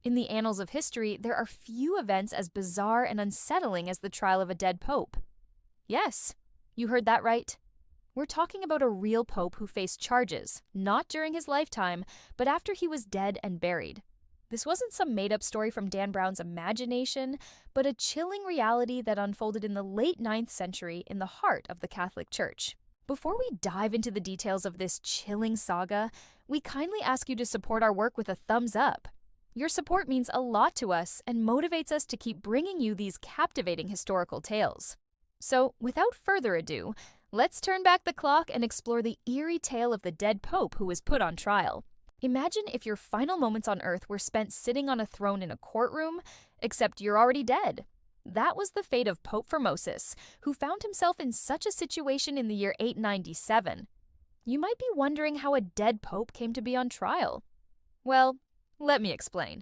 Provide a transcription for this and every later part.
In the annals of history, there are few events as bizarre and unsettling as the trial of a dead pope. Yes, you heard that right. We're talking about a real pope who faced charges, not during his lifetime, but after he was dead and buried. This wasn't some made-up story from Dan Brown's imagination, but a chilling reality that unfolded in the late 9th century in the heart of the Catholic Church. Before we dive into the details of this chilling saga, we kindly ask you to support our work with a thumbs up. Your support means a lot to us and motivates us to keep bringing you these captivating historical tales. So, without further ado, let's turn back the clock and explore the eerie tale of the dead pope who was put on trial. Imagine if your final moments on Earth were spent sitting on a throne in a courtroom, except you're already dead. That was the fate of Pope Formosus, who found himself in such a situation in the year 897. You might be wondering how a dead pope came to be on trial. Well, let me explain.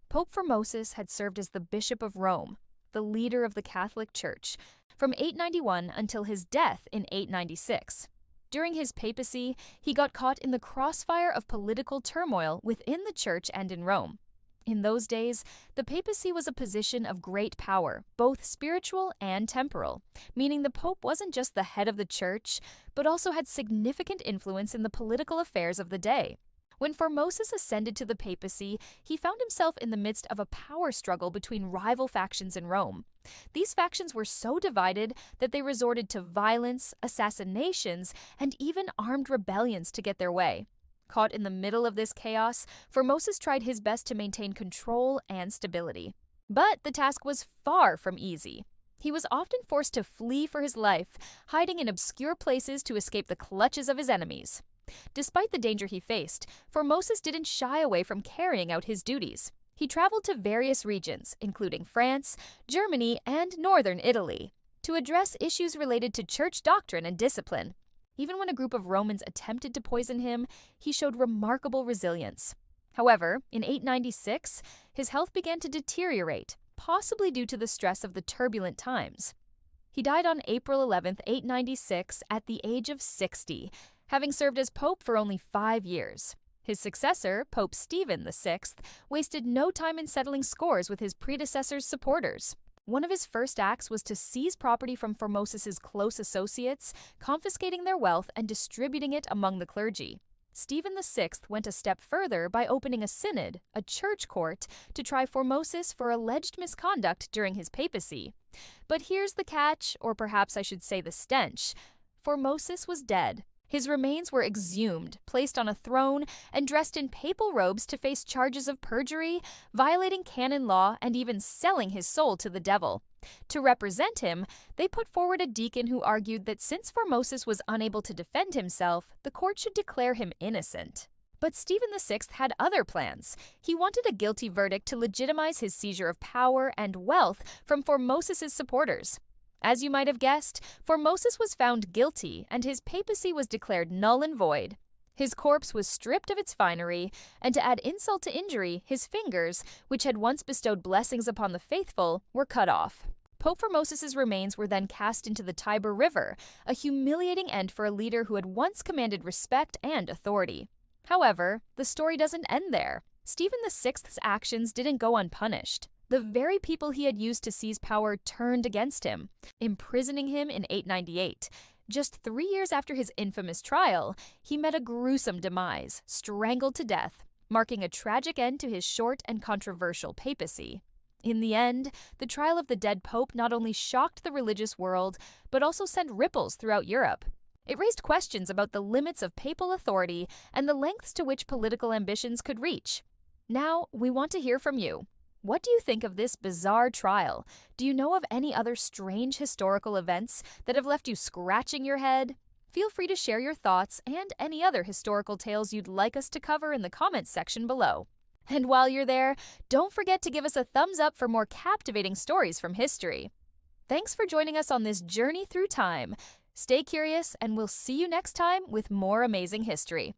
Pope Formosus had served as the Bishop of Rome, the leader of the Catholic Church, from 891 until his death in 896. During his papacy, he got caught in the crossfire of political turmoil within the Church and in Rome. In those days, the papacy was a position of great power, both spiritual and temporal, meaning the pope wasn't just the head of the Church, but also had significant influence in the political affairs of the day. When Formosus ascended to the papacy, he found himself in the midst of a power struggle between rival factions in Rome. These factions were so divided that they resorted to violence, assassinations, and even armed rebellions to get their way. Caught in the middle of this chaos, Formosus tried his best to maintain control and stability. But the task was far from easy. He was often forced to flee for his life, hiding in obscure places to escape the clutches of his enemies. Despite the danger he faced, Formosus didn't shy away from carrying out his duties. He traveled to various regions, including France, Germany, and northern Italy, to address issues related to church doctrine and discipline. Even when a group of Romans attempted to poison him, he showed remarkable resilience. However, in 896, his health began to deteriorate, possibly due to the stress of the turbulent times. He died on April 11, 896, at the age of 60, having served as pope for only 5 years. His successor, Pope Stephen VI, wasted no time in settling scores with his predecessor's supporters. One of his first acts was to seize property from Formosus's close associates, confiscating their wealth and distributing it among the clergy. Stephen VI went a step further by opening a synod, a church court, to try Formosus for alleged misconduct during his papacy. But here's the catch, or perhaps I should say the stench. Formosus was dead. His remains were exhumed, placed on a throne, and dressed in papal robes to face charges of perjury, violating canon law, and even selling his soul to the devil. To represent him, they put forward a deacon who argued that since Formosus was unable to defend himself, the court should declare him innocent. But Stephen VI had other plans. He wanted a guilty verdict to legitimize his seizure of power and wealth from Formosus's supporters. As you might have guessed, Formosus was found guilty, and his papacy was declared null and void. His corpse was stripped of its finery, and to add insult to injury, his fingers, which had once bestowed blessings upon the faithful, were cut off. Pope Formosus's remains were then cast into the Tiber River, a humiliating end for a leader who had once commanded respect and authority. However, the story doesn't end there. Stephen VI's actions didn't go unpunished. The very people he had used to seize power turned against him, imprisoning him in 898. Just 3 years after his infamous trial, he met a gruesome demise, strangled to death, marking a tragic end to his short and controversial papacy. In the end, the trial of the dead pope not only shocked the religious world, but also sent ripples throughout Europe. It raised questions about the limits of papal authority and the lengths to which political ambitions could reach. Now, we want to hear from you. What do you think of this bizarre trial? Do you know of any other strange historical events that have left you scratching your head? Feel free to share your thoughts and any other historical tales you'd like us to cover in the comments section below. And while you're there, don't forget to give us a thumbs up for more captivating stories from history. Thanks for joining us on this journey through time. Stay curious, and we'll see you next time with more amazing history.